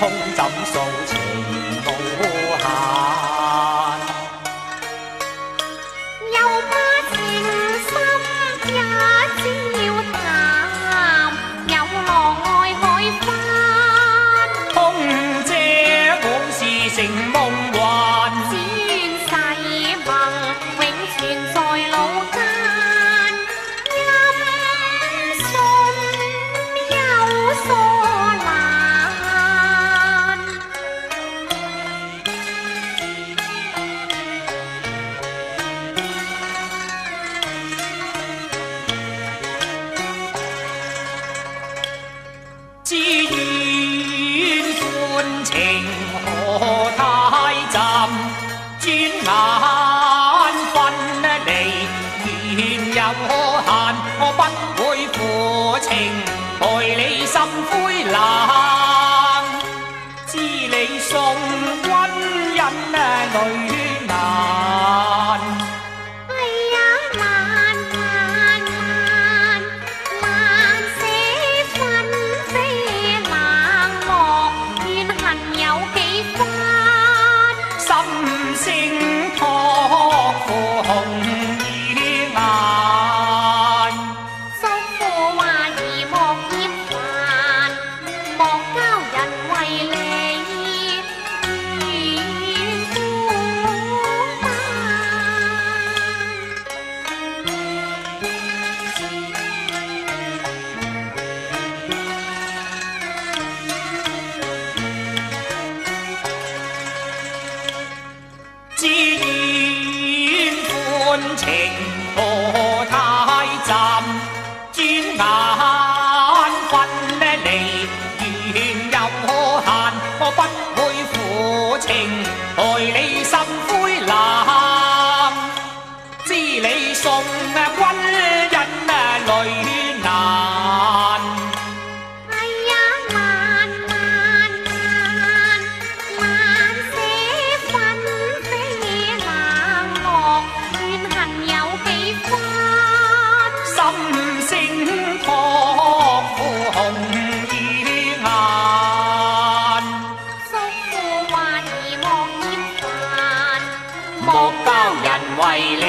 葱怎數情無限。又怕情深也照淡，有浪愛海翻。空姐往事成夢幻，只願誓盟永存在腦間。音訊有疏難，只願歡情何太暫，轉眼分離緣有限，我不會負情，害你心灰冷，知你送君因淚難。哎呀難難難，難捨分飛冷漠，怨恨有幾番。心聲託付紅與顏，叔父話兒莫厭煩，莫交人為你願苦慢。只願歡情何太暫，轉眼分離緣有限，我不會負情，害你心灰冷，知你送君因淚難。哎呀難難難，難捨分飛冷漠，怨恨有幾番。心聲託付紅與顏，叔父話兒莫厭煩，莫教人為你